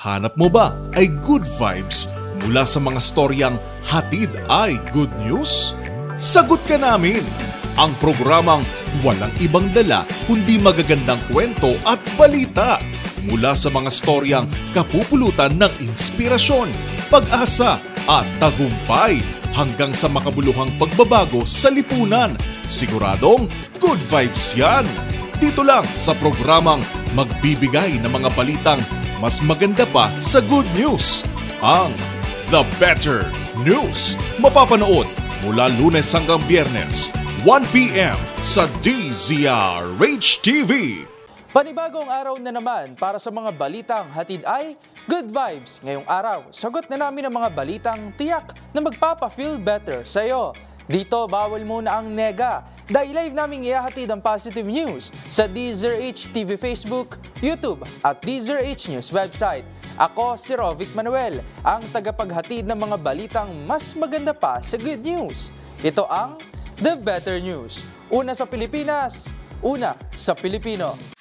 Hanap mo ba ay good vibes mula sa mga storyang hatid ay good news? Sagot ka namin! Ang programang walang ibang dala kundi magagandang kwento at balita mula sa mga storyang kapupulutan ng inspirasyon, pag-asa at tagumpay hanggang sa makabuluhang pagbabago sa lipunan. Siguradong good vibes yan! Dito lang sa programang magbibigay ng mga balitang mas maganda pa sa good news, ang The Better News. Mapapanood mula Lunes hanggang Biyernes, 1 p.m. sa DZRH TV. Panibagong araw na naman para sa mga balitang hatid ay good vibes. Ngayong araw, sagot na namin ang mga balitang tiyak na magpapa-feel better sa iyo. Dito, bawal muna ang nega. Dahil live namin ihahatid ang positive news sa DZRH TV Facebook, YouTube at DZRH News website. Ako si Rovic Manuel, ang tagapaghatid ng mga balitang mas maganda pa sa good news. Ito ang The Better News. Una sa Pilipinas, una sa Pilipino.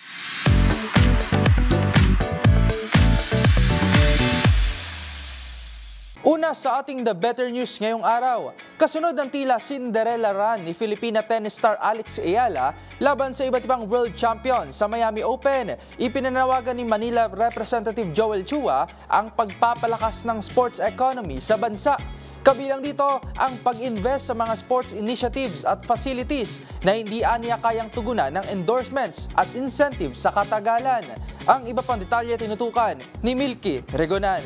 Una sa ating The Better News ngayong araw, kasunod ng tila Cinderella run ni Filipina tennis star Alex Ayala laban sa iba't ibang world champion sa Miami Open, ipinanawagan ni Manila Representative Joel Chua ang pagpapalakas ng sports economy sa bansa. Kabilang dito ang pag-invest sa mga sports initiatives at facilities na hindi aniya kayang tugunan ng endorsements at incentives sa katagalan. Ang iba pang detalye tinutukan ni Milky Regonan.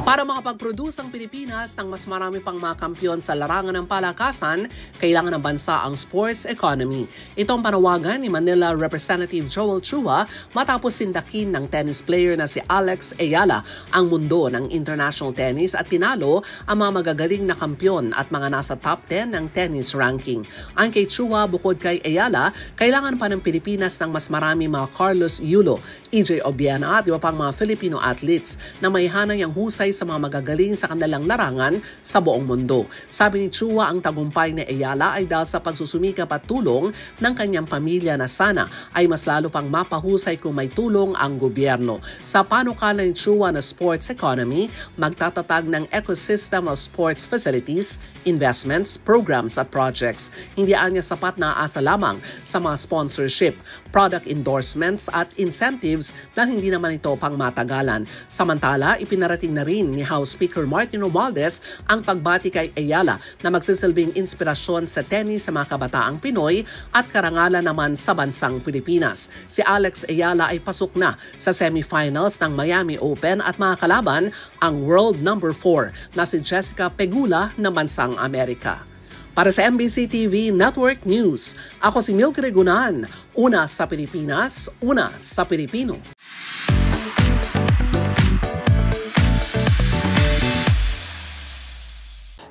Para makapag-produce ang Pilipinas ng mas marami pang mga kampiyon sa larangan ng palakasan, kailangan ng bansa ang sports economy. Ito ang panawagan ni Manila Representative Joel Chua matapos sindakin ng tennis player na si Alex Ayala ang mundo ng international tennis at tinalo ang mga magagaling na kampiyon at mga nasa top 10 ng tennis ranking. Ang kay Chua, bukod kay Ayala, kailangan pa ng Pilipinas ng mas marami mga Carlos Yulo, EJ Obiena at iba pang mga Filipino athletes na may hanay ang husay sa mga magagaling sa kanilang larangan sa buong mundo. Sabi ni Chua, ang tagumpay ni Ayala ay dahil sa pagsusumikap at tulong ng kanyang pamilya na sana ay mas lalo pang mapahusay kung may tulong ang gobyerno. Sa panukala ni Chua na sports economy, magtatatag ng ecosystem of sports facilities, investments, programs at projects. Hindi anya sapat na asa lamang sa mga sponsorship, product endorsements at incentives dahil hindi naman ito pang matagalan. Samantala, ipinarating na rin ni House Speaker Martin Romualdez ang pagbati kay Ayala na magsisilbing inspirasyon sa tennis sa mga kabataang Pinoy at karangalan naman sa bansang Pilipinas. Si Alex Ayala ay pasok na sa semifinals ng Miami Open at mga kalaban ang world number 4 na si Jessica Pegula ng bansang Amerika. Para sa MBC TV Network News, ako si Milky Regunan, una sa Pilipinas, una sa Pilipino.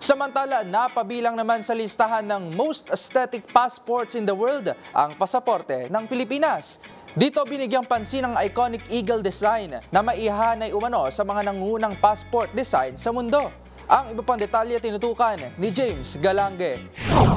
Samantala, napabilang naman sa listahan ng most aesthetic passports in the world ang pasaporte ng Pilipinas. Dito binigyang pansin ang iconic eagle design na maihahanay umano sa mga nangungunang passport design sa mundo. Ang iba pang detalye tinutukan ni James Galange.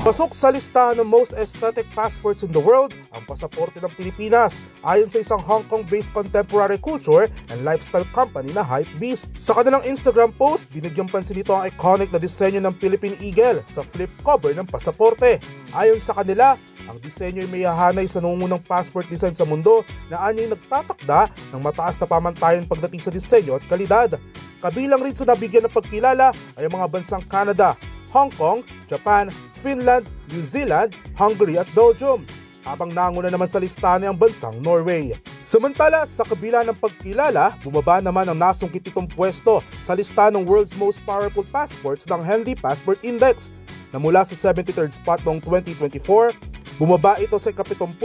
Pasok sa listahan ng most aesthetic passports in the world ang pasaporte ng Pilipinas ayon sa isang Hong Kong-based contemporary culture and lifestyle company na Hypebeast. Sa kanilang Instagram post, binigyang pansin nito ang iconic na disenyo ng Philippine Eagle sa flip cover ng pasaporte. Ayon sa kanila, ang disenyo ay may hahanay sa nangungunang passport design sa mundo na anyay nagtatakda ng mataas na pamantayan pagdating sa disenyo at kalidad. Kabilang rin sa nabigyan ng pagkilala ay ang mga bansang Canada, Hong Kong, Japan, Finland, New Zealand, Hungary at Belgium. Habang nanguna naman sa listahan ang bansang Norway. Samantala, sa kabila ng pagkilala, bumaba naman ang nasungkit itong pwesto sa listahan ng world's most powerful passports ng Handy Passport Index na mula sa 73rd spot noong 2024, bumaba ito sa 75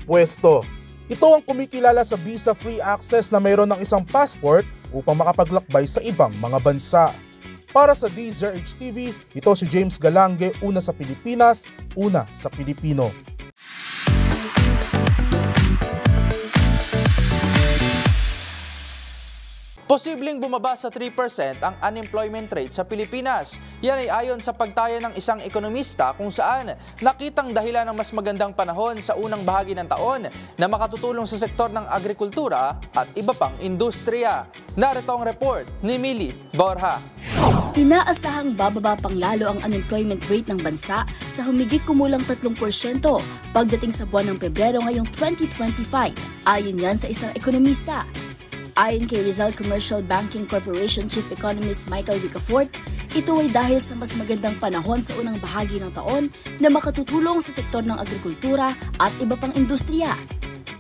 pwesto. Ito ang kumikilala sa visa-free access na mayroon ng isang passport upang makapaglakbay sa ibang mga bansa. Para sa DZRH TV, ito si James Galange, una sa Pilipinas, una sa Pilipino. posibleng bumaba sa 3% ang unemployment rate sa Pilipinas. Yan ay ayon sa pagtaya ng isang ekonomista kung saan nakitang dahilan ng mas magandang panahon sa unang bahagi ng taon na makatutulong sa sektor ng agrikultura at iba pang industriya. Narito ang report ni Mili Borja. Inaasahang bababa pang lalo ang unemployment rate ng bansa sa humigit kumulang 3% pagdating sa buwan ng Pebrero ngayong 2025, ayon yan sa isang ekonomista. Ayon kay Rizal Commercial Banking Corporation Chief Economist Michael Ricafort, ito ay dahil sa mas magandang panahon sa unang bahagi ng taon na makatutulong sa sektor ng agrikultura at iba pang industriya.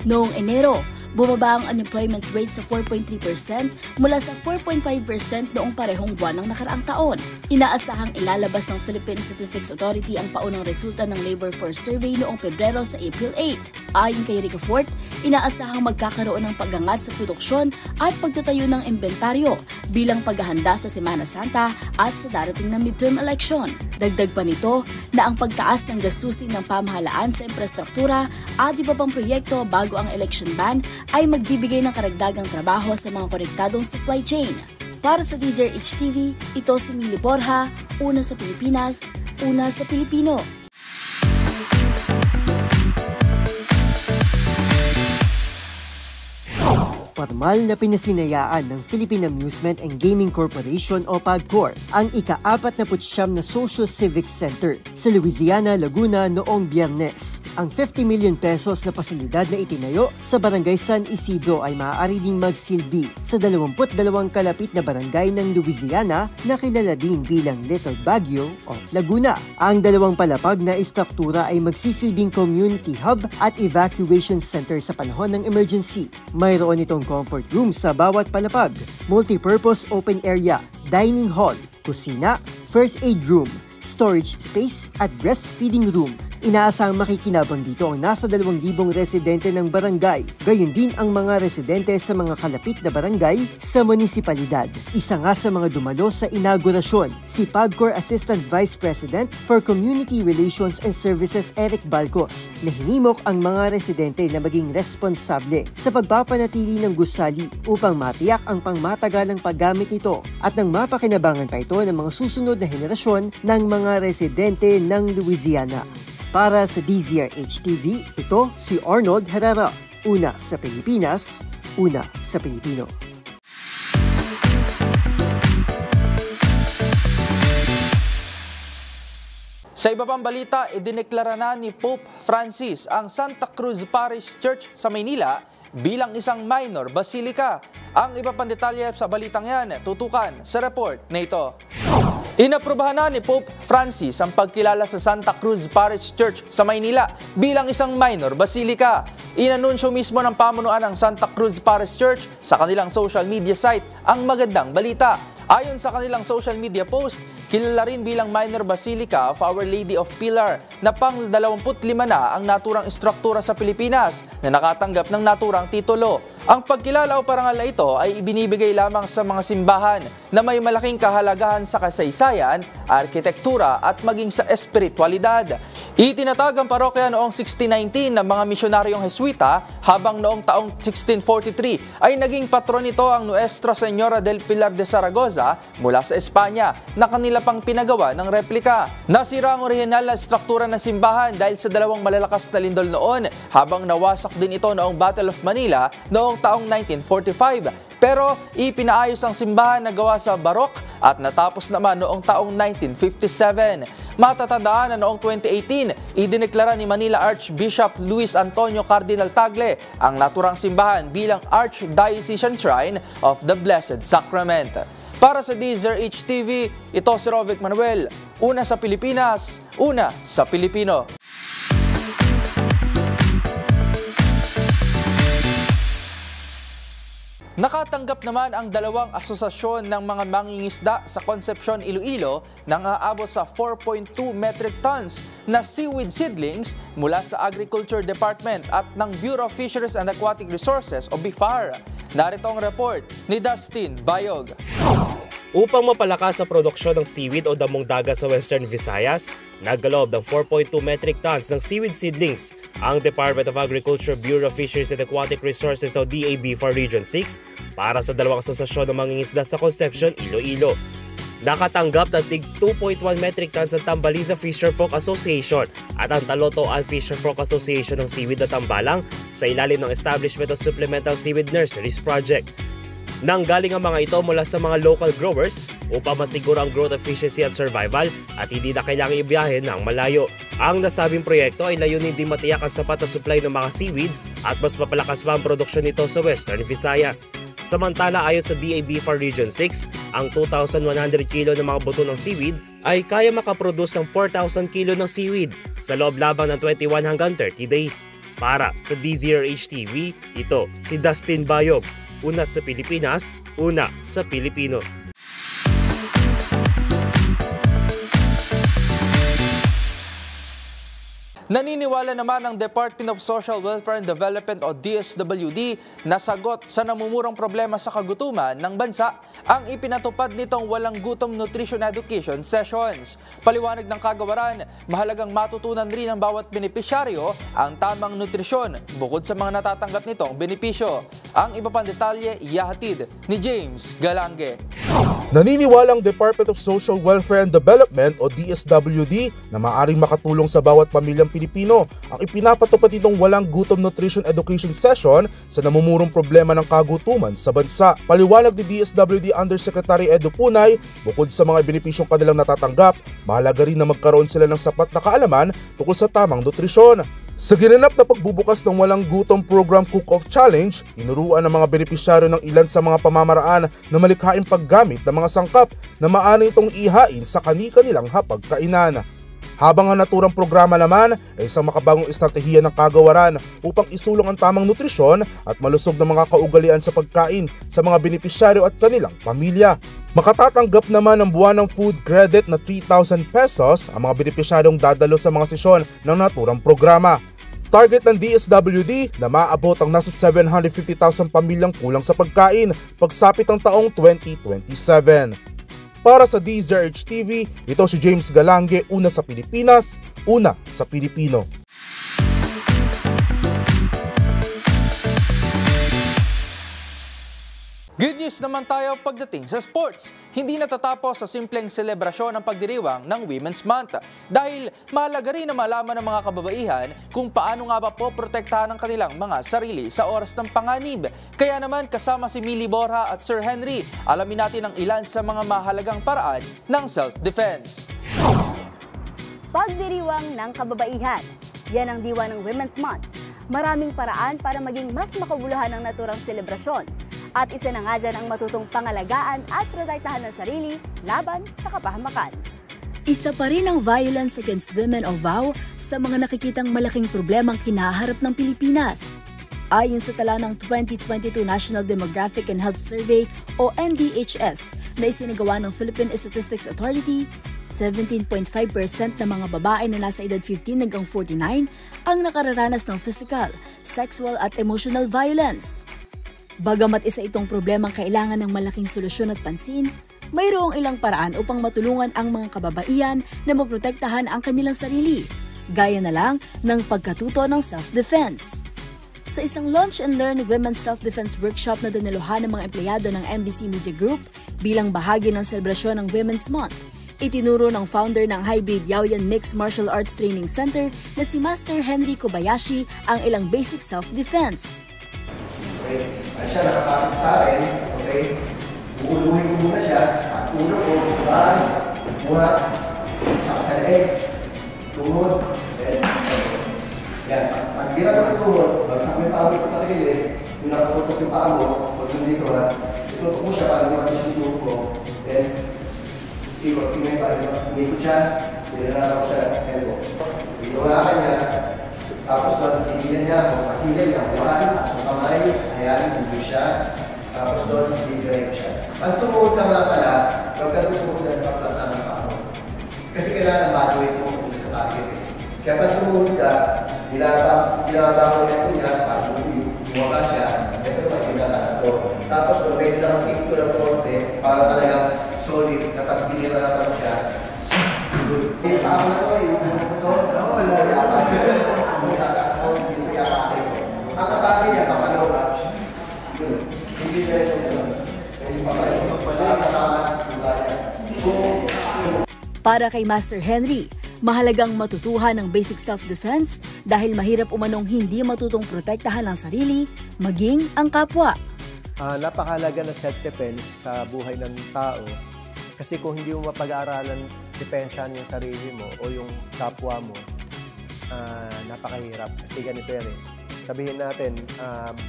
Noong Enero, bumaba ang unemployment rate sa 4.3% mula sa 4.5% noong parehong buwan ng nakaraang taon. Inaasahang ilalabas ng Philippine Statistics Authority ang paunang resulta ng Labor Force Survey noong Pebrero sa April 8. Ayon kay Ricafort, inaasahang magkakaroon ng pag-angat sa produksyon at pagtatayo ng inventaryo bilang paghahanda sa Semana Santa at sa darating na midterm election. Dagdag pa nito na ang pagtaas ng gastusin ng pamahalaan sa infrastruktura at iba pang proyekto bago ang election ban ay magbibigay ng karagdagang trabaho sa mga konektadong supply chain. Para sa DZRH TV, ito si Mili Borja, una sa Pilipinas, una sa Pilipino. Formal na pinasinayaan ng Philippine Amusement and Gaming Corporation o PAGCOR ang ika-49 na Social Civic Center sa Louisiana, Laguna noong Biyernes. Ang 50 million pesos na pasilidad na itinayo sa Barangay San Isidro ay maaari ding magsilbi sa 22 kalapit na barangay ng Louisiana na kilala din bilang Little Baguio of Laguna. Ang dalawang palapag na istruktura ay magsisilbing community hub at evacuation center sa panahon ng emergency. Mayroon itong comfort room sa bawat palapag, multi-purpose open area, dining hall, kusina, first aid room, storage space at breastfeeding room. Inaasahang makikinabang dito ang nasa 2,000 residente ng barangay. Gayon din ang mga residente sa mga kalapit na barangay sa munisipalidad. Isa nga sa mga dumalo sa inaugurasyon, si PAGCOR Assistant Vice President for Community Relations and Services Eric Balcos, na hinimok ang mga residente na maging responsable sa pagpapanatili ng gusali upang matiyak ang pangmatagalang paggamit nito at nang mapakinabangan pa ito ng mga susunod na henerasyon ng mga residente ng Louisiana. Para sa DZRH TV, ito si Arnold Herrera. Una sa Pilipinas, una sa Pilipino. Sa iba pang balita, idineklara na ni Pope Francis ang Santa Cruz Parish Church sa Maynila bilang isang minor basilica. Ang iba pang detalye sa balitang yan, tutukan sa report na ito. Inaprubahan na ni Pope Francis ang pagkilala sa Santa Cruz Parish Church sa Maynila bilang isang minor basilica. Inanunsyo mismo ng pamunuan ng Santa Cruz Parish Church sa kanilang social media site ang magandang balita. Ayon sa kanilang social media post, kilala rin bilang minor basilica of Our Lady of Pilar na pang-25 na ang naturang istruktura sa Pilipinas na nakatanggap ng naturang titulo. Ang pagkilala o parangal na ito ay ibinibigay lamang sa mga simbahan na may malaking kahalagahan sa kasaysayan, arkitektura at maging sa espiritualidad. Itinatag ang parokya noong 1619 ng mga misyonaryong Jesuita habang noong taong 1643 ay naging patron nito ang Nuestra Señora del Pilar de Zaragoza mula sa Espanya na kanila pang pinagawa ng replika. Nasira ang orihinal na struktura ng simbahan dahil sa dalawang malalakas na lindol noon habang nawasak din ito noong Battle of Manila noong taong 1945. Pero ipinaayos ang simbahan na gawa sa barok at natapos naman noong taong 1957. Matatandaan na noong 2018, idineklara ni Manila Archbishop Luis Antonio Cardinal Tagle ang naturang simbahan bilang Archdiocesan Shrine of the Blessed Sacrament. Para sa DZRH TV, ito si Rovic Manuel, una sa Pilipinas, una sa Pilipino. Nakatanggap naman ang dalawang asosasyon ng mga mangingisda sa Concepcion, Iloilo ng aabot sa 4.2 metric tons na seaweed seedlings mula sa Agriculture Department at ng Bureau of Fisheries and Aquatic Resources o BIFAR. Narito ang report ni Dustin Bayog. Upang mapalakas sa produksyon ng seaweed o damong dagat sa Western Visayas, naggaloob ng 4.2 metric tons ng seaweed seedlings ang Department of Agriculture, Bureau of Fisheries and Aquatic Resources o DAB for Region 6 para sa dalawang asosasyon ng mangingisda sa Concepcion, Iloilo. Nakatanggap ng tig 2.1 metric tons ang Tambaliza Fisherfolk Association at ang Talotoan Fisherfolk Association ng Seaweed na Tambalang sa ilalim ng Establishment of Supplemental Seaweed Nurseries Project. Nanggaling ang mga ito mula sa mga local growers upang masiguro ang growth efficiency at survival at hindi na kailangang ibiyahe ng malayo. Ang nasabing proyekto ay layunin din matiyak ang sapat na supply ng mga seaweed at mas mapalakas pa ang produksyon nito sa Western Visayas. Samantala, ayon sa DAB for Region 6, ang 2,100 kilo ng mga buto ng seaweed ay kaya makaproduce ng 4,000 kilo ng seaweed sa loob lamang ng 21 hanggang 30 days. Para sa DZRH TV, ito si Dustin Bayog. Una sa Pilipinas, una sa Pilipino. Naniniwala naman ang Department of Social Welfare and Development o DSWD na sagot sa namumurang problema sa kagutuman ng bansa ang ipinatupad nitong walang gutom nutrition education sessions. Paliwanag ng kagawaran, mahalagang matutunan rin ng bawat benepisyaryo ang tamang nutrisyon bukod sa mga natatanggap nitong benepisyo. Ang iba pang detalye ihahatid ni James Galange. Naniniwala ang Department of Social Welfare and Development o DSWD na maaaring makatulong sa bawat pamilyang Pilipino ang ipinapatupad itong walang gutom nutrition education session sa namumurong problema ng kagutuman sa bansa. Paliwanag ni DSWD Undersecretary Edu Punay, bukod sa mga benepisyong kanilang natatanggap, mahalaga rin na magkaroon sila ng sapat na kaalaman tungkol sa tamang nutrisyon. Sa ginanap na pagbubukas ng Walang Gutom Program Cook-Off Challenge, tinuruan ng mga benepisyaryo ng ilan sa mga pamamaraan na malikhaing paggamit ng mga sangkap na maaari itong ihain sa kani-kanilang hapagkainan. Habang ang naturang programa naman ay isang makabagong estratehiya ng kagawaran upang isulong ang tamang nutrisyon at malusog na mga kaugalian sa pagkain sa mga benepisyaryo at kanilang pamilya. Makatatanggap naman ng buwanang food credit na 3,000 pesos ang mga benepisyaryong dadalo sa mga sesyon ng naturang programa. Target ng DSWD na maabot ang nasa 750,000 pamilyang kulang sa pagkain pagsapit ang taong 2027. Para sa DZRH TV, ito si James Galange, una sa Pilipinas, una sa Pilipino. Good news naman tayo pagdating sa sports. Hindi natatapos sa simpleng selebrasyon ang pagdiriwang ng Women's Month dahil mahalaga rin na malaman ng mga kababaihan kung paano nga ba poprotektahan ang kanilang mga sarili sa oras ng panganib. Kaya naman kasama si Millie Borja at Sir Henry, alamin natin ang ilan sa mga mahalagang paraan ng self-defense. Pagdiriwang ng kababaihan. Yan ang diwa ng Women's Month. Maraming paraan para maging mas makabuluhan ang naturang selebrasyon. At isa na nga dyan ang matutong pangalagaan at protektahan ng sarili laban sa kapahamakan. Isa pa rin ang violence against women o VAW sa mga nakikitang malaking problemang kinaharap ng Pilipinas. Ayon sa tala ng 2022 National Demographic and Health Survey o NDHS na isinagawa ng Philippine Statistics Authority, 17.5% ng mga babae na nasa edad 15 hanggang 49 ang nakararanas ng physical, sexual at emotional violence. Bagamat isa itong problemang kailangan ng malaking solusyon at pansin, mayroong ilang paraan upang matulungan ang mga kababaihan na maprotektahan ang kanilang sarili, gaya na lang ng pagkatuto ng self-defense. Sa isang Launch and Learn Women's Self-Defense Workshop na dinaluhan ng mga empleyado ng MBC Media Group bilang bahagi ng selebrasyon ng Women's Month, itinuro ng founder ng Hybrid Yaoyan Mixed Martial Arts Training Center na si Master Henry Kobayashi ang ilang basic self-defense. Okay, ay siya nakapakit sa akin, okay, uuluhin ko muna siya, at ulo ko, baan, buhat, saka sa leeg, tuhod, yan. Pag gira ko ng tuhod, bagsak mo yung paa mo ito patagilid, yung nakaputok yung paa mo, huwag yung dito ha, itutok mo siya para hindi matis yung tuhod ko, then, ikot siya, nilalala ko siya, elbow. Inuwakan niya, tapos doon, titignan niya, kung pakilin niya, buwan, at sa kamay, hayaan, hindi siya. Tapos doon, titignan siya. Pag tumuhod ka nga pala, huwag ka tumuhod na paplatan ng paa mo. Kasi kailangan maduwit mo kung sa target. Kaya pag tumuhod ka, nilabangon ito niya, pag bumaba siya, ito naman tinataas ko. Tapos doon, pwede lang kick ko ng konti para talagang solid na pag biniratan siya. Paa mo na ito, yung buhok ko ito, wala yapan. Tataas mo, Para kay Master Henry, mahalagang matutuhan ng basic self-defense dahil mahirap umanong hindi matutong protektahan ang sarili, maging ang kapwa. Napakahalaga ng self-defense sa buhay ng tao kasi kung hindi mo mapag-aaralan depensahan yung sarili mo o yung kapwa mo, napakahirap. Kasi ganito yan eh. Sabihin natin,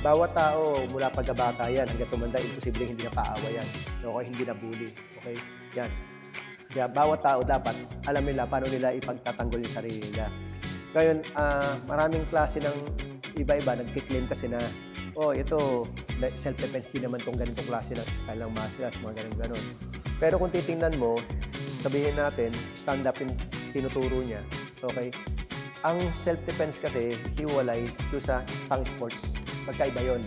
bawat tao mula pagkabata yan, hanggang tumanda, imposible hindi na paawa yan. Okay? Hindi na bully. Okay? Yan. Kaya bawat tao dapat alam nila paano nila ipagtatanggol yung sarili nila. Ngayon, maraming klase ng iba-iba nagkiklaim kasi na ito, self-defense din naman itong ganitong klase ng style ng martial arts, mga ganun-ganon. Pero kung titingnan mo, sabihin natin, stand-up yung tinuturo niya. Okay? Ang self-defense kasi, hiwalay doon sa pang-sports. Magkaiba yun.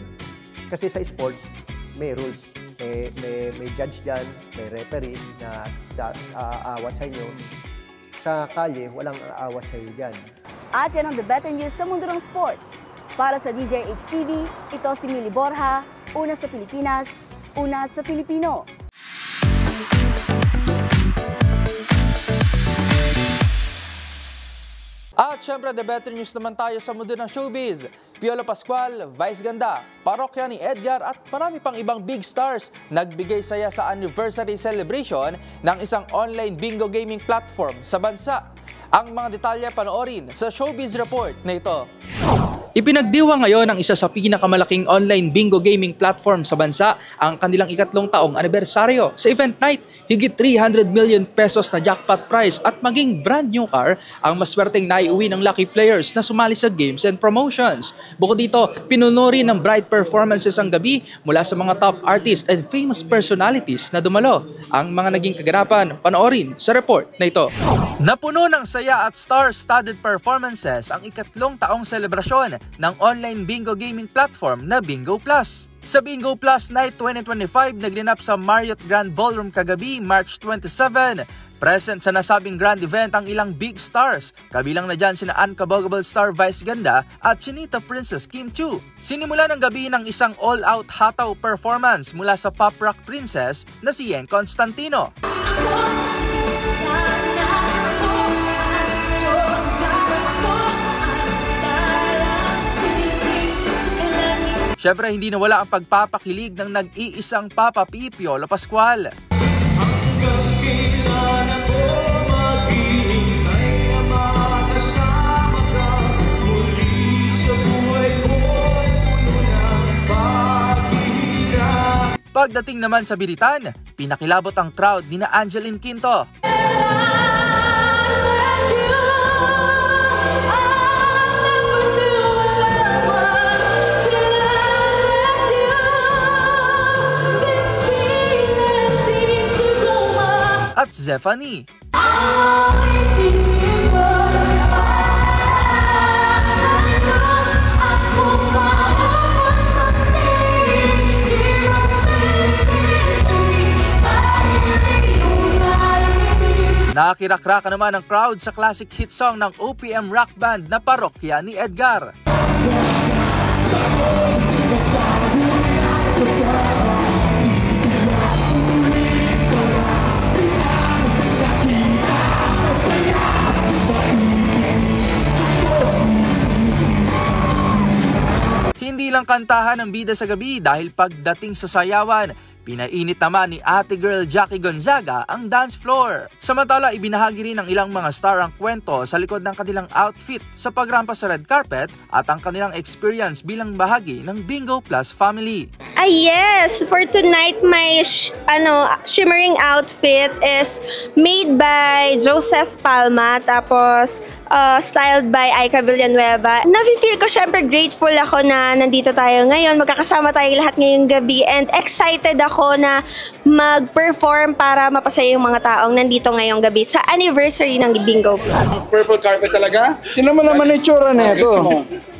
Kasi sa sports, may rules. May judge dyan, may referee na aawat sa inyo. Sa kalye, walang aawat sa iyo dyan. At yan ang The Better News sa mundo ng sports. Para sa DZRH TV, ito si Millie Borja, una sa Pilipinas, una sa Pilipino. At syempre, The Better News naman tayo sa mundo ng showbiz. Piolo Pascual, Vice Ganda, parokya ni Edgar at marami pang ibang big stars nagbigay saya sa anniversary celebration ng isang online bingo gaming platform sa bansa. Ang mga detalye panoorin sa Showbiz Report na ito. Ipinagdiwa ngayon ng isa sa pinakamalaking online bingo gaming platform sa bansa ang kanilang 3 taong anibersaryo. Sa event night, higit 300 million pesos na jackpot prize at maging brand new car ang maswerteng naiuwi ng lucky players na sumali sa games and promotions. Bukod dito, pinuno rin ng bright performances ang gabi mula sa mga top artists and famous personalities na dumalo. Ang mga naging kaganapan, panoorin sa report na ito. Napuno ng saya at star-studded performances ang 3 taong selebrasyon ng online bingo gaming platform na Bingo Plus. Sa Bingo Plus Night 2025, naglinap sa Marriott Grand Ballroom kagabi, March 27. Present sa nasabing grand event ang ilang big stars. Kabilang na dyan sina Unkaboggable star Vice Ganda at Chinita Princess Kim Chiu. Sinimula ng gabi ng isang all-out hataw performance mula sa pop rock princess na si Yeng Constantino. Siyempre, hindi nawala ang pagpapakilig ng nag-iisang Papa P, Piolo Pascual. Pagdating naman sa biritan, pinakilabot ang crowd ni na Angeline Quinto. At Zephanie. Nakirak-raka naman ang crowd sa classic hit song ng OPM rock band na Parokya ni Edgar. Hindi lang kantahan ang bida sa gabi dahil pagdating sa sayawan, pinainit naman ni ate girl Jackie Gonzaga ang dance floor. Samantala, ibinahagi rin ng ilang mga star ang kwento sa likod ng kanilang outfit sa pagrampa sa red carpet at ang kanilang experience bilang bahagi ng Bingo Plus family. Yes! For tonight, my shimmering outfit is made by Joseph Palma, tapos styled by Aika Villanueva. Nafe-feel ko syempre grateful ako na nandito tayo ngayon, magkakasama tayo lahat ngayong gabi, and excited ako na mag-perform para mapasaya yung mga taong nandito ngayong gabi sa anniversary ng Bingo Plus. Purple carpet talaga? Tinan mo naman ang itsura na ito.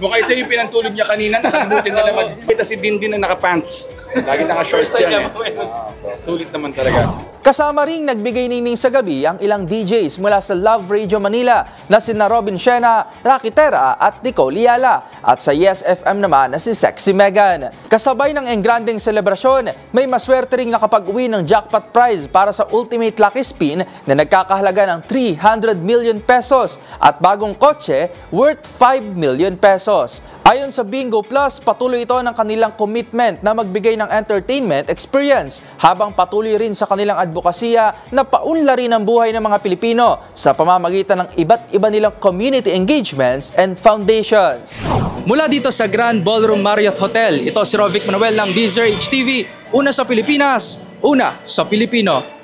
Mukha ito yung pinantulog niya kanina, nakalimutin na naman. Kita si Dindin na naka-pants. Lagi naka-shorts yan eh. So, sulit naman talaga. Kasama ring nagbigay nining sa gabi ang ilang DJs mula sa Love Radio Manila na sina Robin Shena, Rocky Terra at Nicole Liala. At sa Yes FM naman na si Sexy Megan. Kasabay ng engranding selebrasyon, may maswerte ring nakapag-uwi ng jackpot prize para sa Ultimate Lucky Spin na nagkakahalaga ng 300 million pesos at bagong kotse worth 5 million pesos. Ayon sa Bingo Plus, patuloy ito ng kanilang commitment na magbigay ng entertainment experience habang patuloy rin sa kanilang advokasya na paunlarin ang buhay ng mga Pilipino sa pamamagitan ng iba't iba nilang community engagements and foundations. Mula dito sa Grand Ballroom Marriott Hotel, ito si Rovic Manuel ng DZRH TV. Una sa Pilipinas, una sa Pilipino.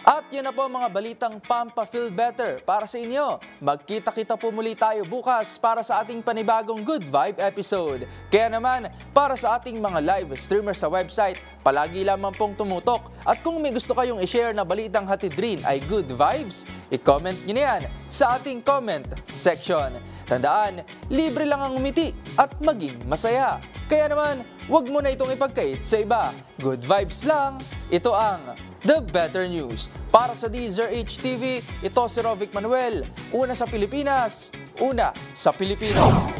At yun na po mga balitang Pampa Feel Better para sa inyo. Magkita-kita po muli tayo bukas para sa ating panibagong Good Vibe episode. Kaya naman, para sa ating mga live streamers sa website, palagi lamang pong tumutok. At kung may gusto kayong i-share na balitang hatid rin ay good vibes, i-comment nyo na yan sa ating comment section. Tandaan, libre lang ang umiti at maging masaya. Kaya naman, huwag mo na itong ipagkait sa iba. Good vibes lang, ito ang The Better News. Para sa DZRH TV, ito si Rovic Manuel. Una sa Pilipinas, una sa Pilipino.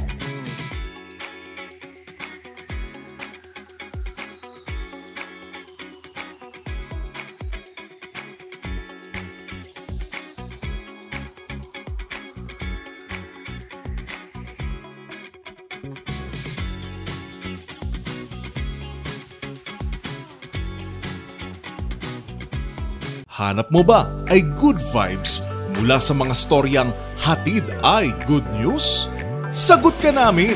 Hanap mo ba ay good vibes mula sa mga storyang hatid ay good news? Sagot ka namin!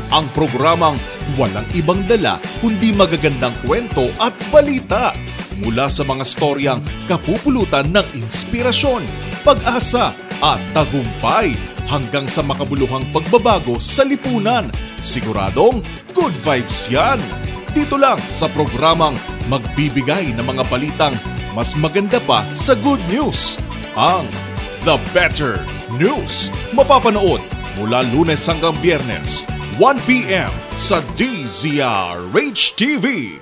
Ang programang walang ibang dala kundi magagandang kwento at balita mula sa mga storyang kapupulutan ng inspirasyon, pag-asa at tagumpay hanggang sa makabuluhang pagbabago sa lipunan. Siguradong good vibes yan! Dito lang sa programang magbibigay ng mga balitang mas maganda pa sa good news, ang The Better News. Mapapanood mula Lunes hanggang Biyernes, 1 p.m. sa DZRH TV.